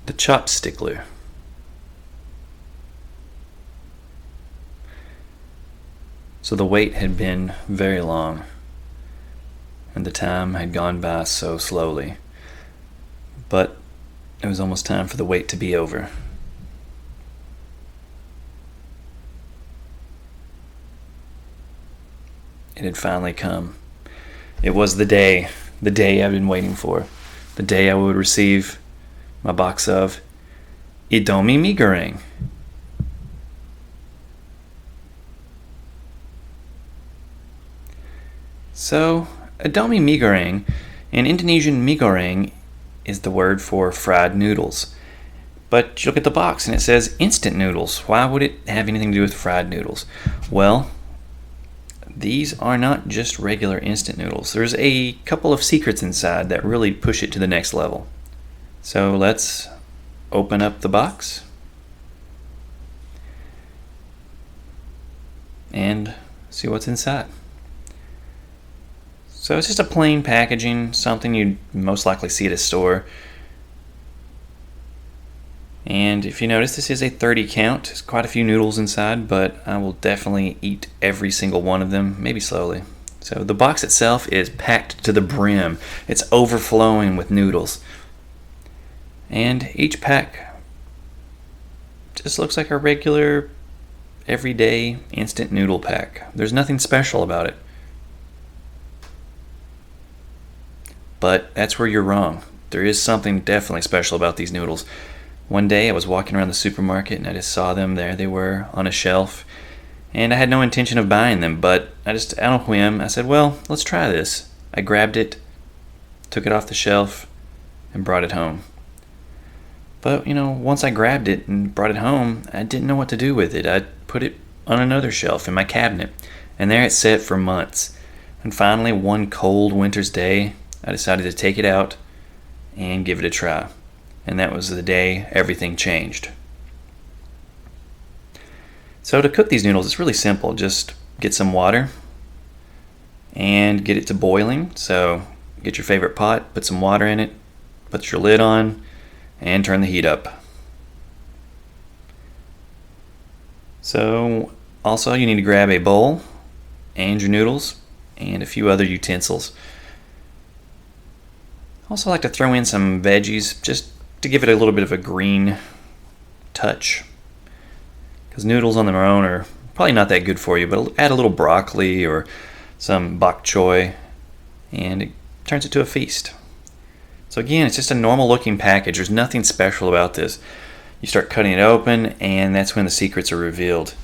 the chopstickler. So the wait had been very long, and the time had gone by so slowly. But it was almost time for the wait to be over. It had finally come. It was the day I've been waiting for. The day I would receive my box of Indomie Mi Goreng. So, Indomie Mi Goreng, in Indonesian Mi Goreng is the word for fried noodles. But you look at the box and it says instant noodles. Why would it have anything to do with fried noodles? Well, these are not just regular instant noodles. There's a couple of secrets inside that really push it to the next level. So let's open up the box and see what's inside. So it's just a plain packaging, something you'd most likely see at a store. And if you notice, this is a 30 count. There's quite a few noodles inside, but I will definitely eat every single one of them, maybe slowly. So the box itself is packed to the brim. It's overflowing with noodles. And each pack just looks like a regular, everyday instant noodle pack. There's nothing special about it. But that's where you're wrong. There is something definitely special about these noodles. One day I was walking around the supermarket and I just saw them. There they were on a shelf. And I had no intention of buying them, but I just, out of whim, I said, well, let's try this. I grabbed it, took it off the shelf, and brought it home. But, once I grabbed it and brought it home, I didn't know what to do with it. I put it on another shelf in my cabinet, and there it sat for months. And finally, one cold winter's day, I decided to take it out and give it a try. And that was the day everything changed. So to cook these noodles, it's really simple. Just get some water and get it to boiling. So get your favorite pot, put some water in it, put your lid on, and turn the heat up. So also you need to grab a bowl and your noodles and a few other utensils. Also like to throw in some veggies just to give it a little bit of a green touch. Because noodles on their own are probably not that good for you, but add a little broccoli or some bok choy and it turns it to a feast. So again, it's just a normal looking package. There's nothing special about this. You start cutting it open and that's when the secrets are revealed.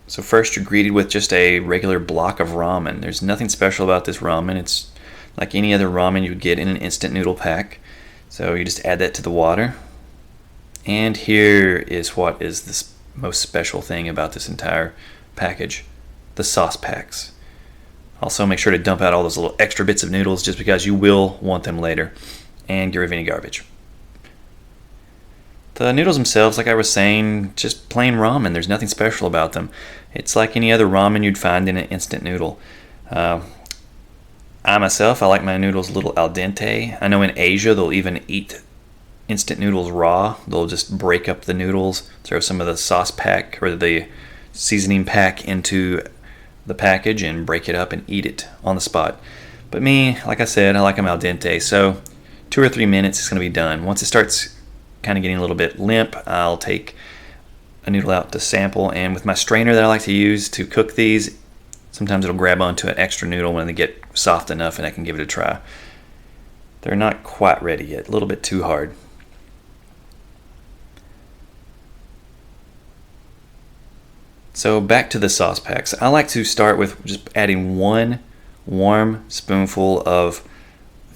So first you're greeted with just a regular block of ramen. There's nothing special about this ramen. It's like any other ramen you would get in an instant noodle pack. So you just add that to the water. And here is what is the most special thing about this entire package. The sauce packs. Also make sure to dump out all those little extra bits of noodles just because you will want them later. And get rid of any garbage. The noodles themselves, like I was saying, just plain ramen. There's nothing special about them. It's like any other ramen you'd find in an instant noodle. I like my noodles a little al dente. I know in Asia they'll even eat instant noodles raw. They'll just break up the noodles, throw some of the sauce pack or the seasoning pack into the package and break it up and eat it on the spot. But me, like I said, I like them al dente. So 2 or 3 minutes it's going to be done. Once it starts kind of getting a little bit limp, I'll take a noodle out to sample, and with my strainer that I like to use to cook these, sometimes it'll grab onto an extra noodle when they get soft enough and I can give it a try. They're not quite ready yet, a little bit too hard. So back to the sauce packs. I like to start with just adding 1 warm spoonful of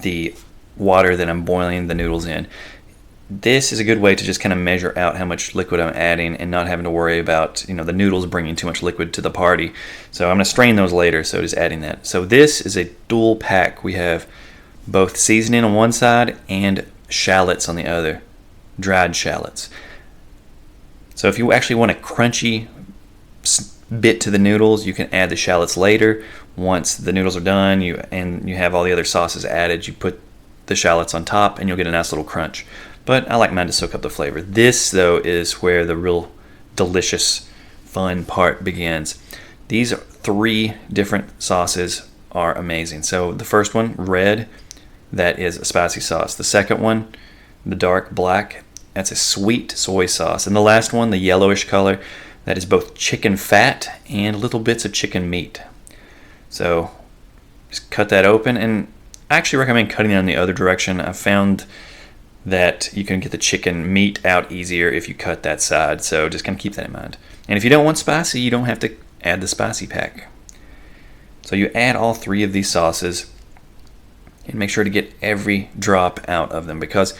the water that I'm boiling the noodles in. This is a good way to just kind of measure out how much liquid I'm adding and not having to worry about the noodles bringing too much liquid to the party. So I'm going to strain those later, so just adding that. So this is a dual pack. We have both seasoning on one side and shallots on the other, dried shallots. So if you actually want a crunchy bit to the noodles, you can add the shallots later. Once the noodles are done, you have all the other sauces added, you put the shallots on top, and you'll get a nice little crunch. But I like mine to soak up the flavor. This, though, is where the real delicious, fun part begins. These 3 different sauces are amazing. So the first one, red, that is a spicy sauce. The second one, the dark black, that's a sweet soy sauce. And the last one, the yellowish color, that is both chicken fat and little bits of chicken meat. So just cut that open, and I actually recommend cutting it in the other direction. I found that you can get the chicken meat out easier if you cut that side, so just kind of keep that in mind. And if you don't want spicy, you don't have to add the spicy pack. So you add all 3 of these sauces and make sure to get every drop out of them, because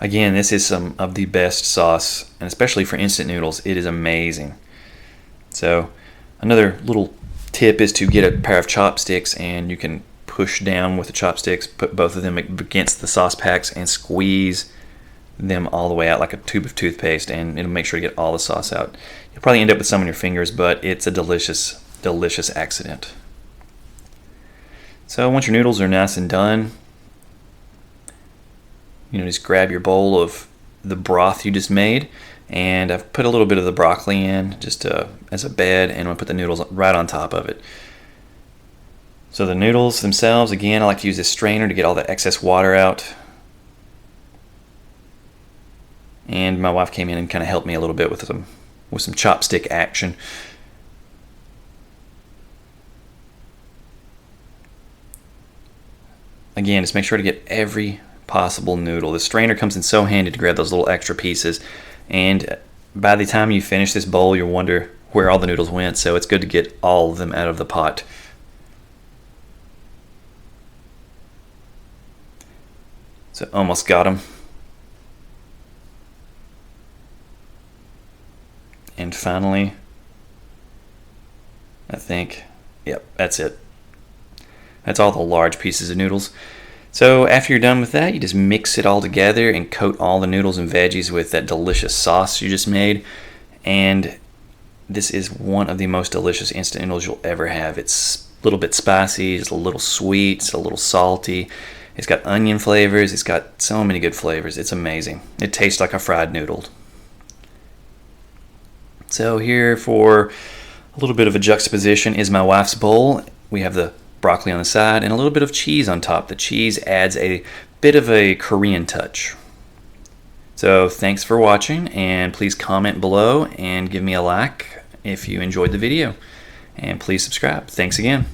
again, this is some of the best sauce, and especially for instant noodles, it is amazing. So another little tip is to get a pair of chopsticks, and you can push down with the chopsticks, put both of them against the sauce packs, and squeeze them all the way out like a tube of toothpaste, and it'll make sure to get all the sauce out. You'll probably end up with some on your fingers, but it's a delicious, delicious accident. So once your noodles are nice and done, just grab your bowl of the broth you just made, and I've put a little bit of the broccoli in just as a bed, and I'm going to put the noodles right on top of it. So the noodles themselves, again, I like to use this strainer to get all the excess water out. And my wife came in and kind of helped me a little bit with some chopstick action. Again, just make sure to get every possible noodle. The strainer comes in so handy to grab those little extra pieces, and by the time you finish this bowl, you'll wonder where all the noodles went, so it's good to get all of them out of the pot. So almost got them. And finally, I think, yep, that's it. That's all the large pieces of noodles. So after you're done with that, you just mix it all together and coat all the noodles and veggies with that delicious sauce you just made. And this is one of the most delicious instant noodles you'll ever have. It's a little bit spicy, it's a little sweet, it's a little salty. It's got onion flavors. It's got so many good flavors. It's amazing. It tastes like a fried noodle. So here for a little bit of a juxtaposition is my wife's bowl. We have the broccoli on the side and a little bit of cheese on top. The cheese adds a bit of a Korean touch. So thanks for watching, and please comment below and give me a like if you enjoyed the video. And please subscribe. Thanks again.